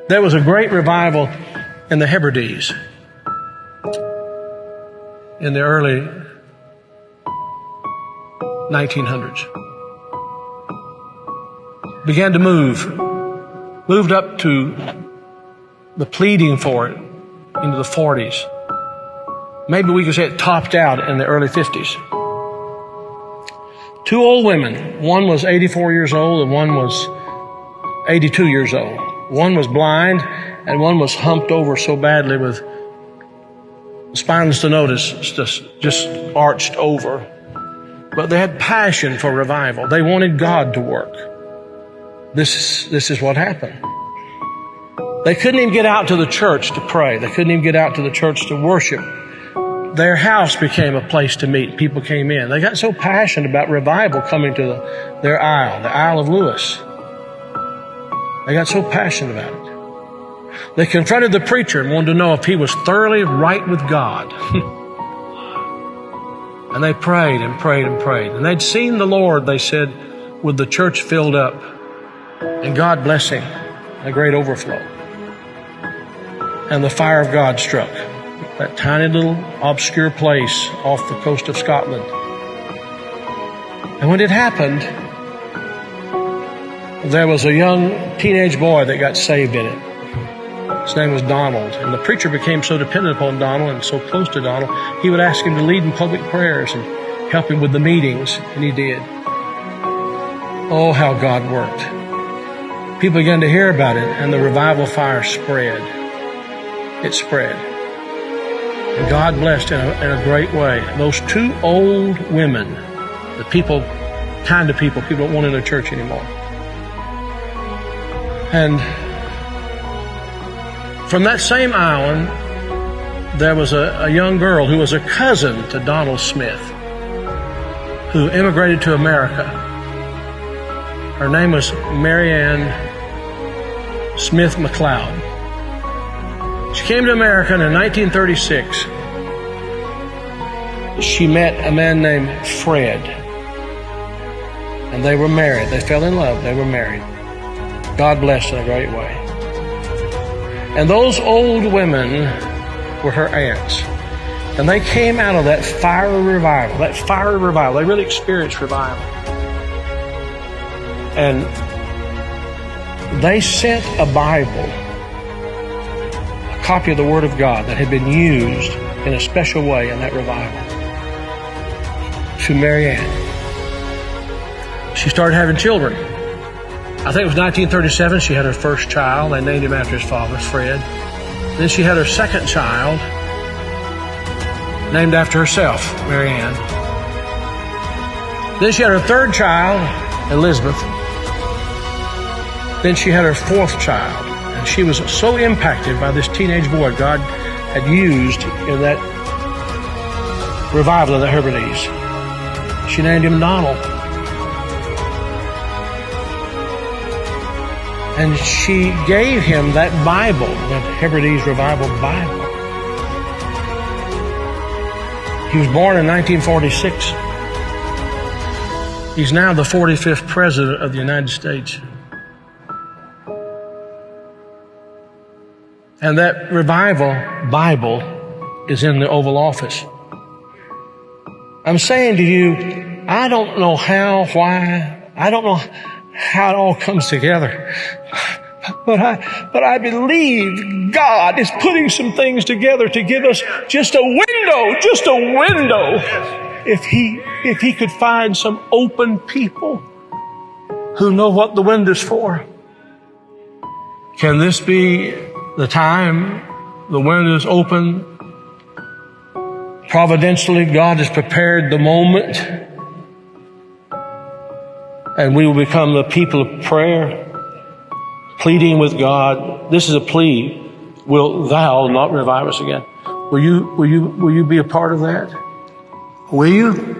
There was a great revival in the Hebrides in the early 1900s. Began to moved up to the pleading for it into the 40s. Maybe we could say it topped out in the early 50s. Two old women, one was 84 years old and one was 82 years old. One was blind and one was humped over so badly with spinal stenosis, just arched over. But they had passion for revival. They wanted God to work. This is what happened. They couldn't even get out to the church to pray. They couldn't even get out to the church to worship. Their house became a place to meet. People came in. They got so passionate about revival coming to their Isle, the Isle of Lewis. They got so passionate about it. They confronted the preacher and wanted to know if he was thoroughly right with God. And they prayed and prayed and prayed. And they'd seen the Lord, they said, with the church filled up and God blessing, a great overflow. And the fire of God struck that tiny little obscure place off the coast of Scotland. And when it happened, there was a young teenage boy that got saved in it. His name was Donald. And the preacher became so dependent upon Donald and so close to Donald, he would ask him to lead in public prayers and help him with the meetings, and he did. Oh, how God worked. People began to hear about it, and the revival fire spread. It spread. And God blessed in a great way. Those two old women, the kind of people don't want in a church anymore. And from that same island, there was a young girl who was a cousin to Donald Smith, who immigrated to America. Her name was Marianne Smith McLeod. She came to America, and in 1936, she met a man named Fred. And they were married. They fell in love. They were married. God blessed in a great way. And those old women were her aunts. And they came out of that fiery revival. They really experienced revival. And they sent a Bible, a copy of the Word of God that had been used in a special way in that revival, to Marianne. She started having children. I think it was 1937 she had her first child. They named him after his father, Fred. Then she had her second child, named after herself, Marianne. Then she had her third child, Elizabeth. Then she had her fourth child. And she was so impacted by this teenage boy God had used in that revival of the Hebrides. She named him Donald. And she gave him that Bible, that Hebrides Revival Bible. He was born in 1946. He's now the 45th President of the United States. And that Revival Bible is in the Oval Office. I'm saying to you, I don't know how, why, I don't know how it all comes together. But I believe God is putting some things together to give us just a window. If he could find some open people who know what the window's for. Can this be the time the window's open? Providentially, God has prepared the moment, and we will become the people of prayer, pleading with God. This is a plea. Will thou not revive us again? Will you be a part of that? Will you?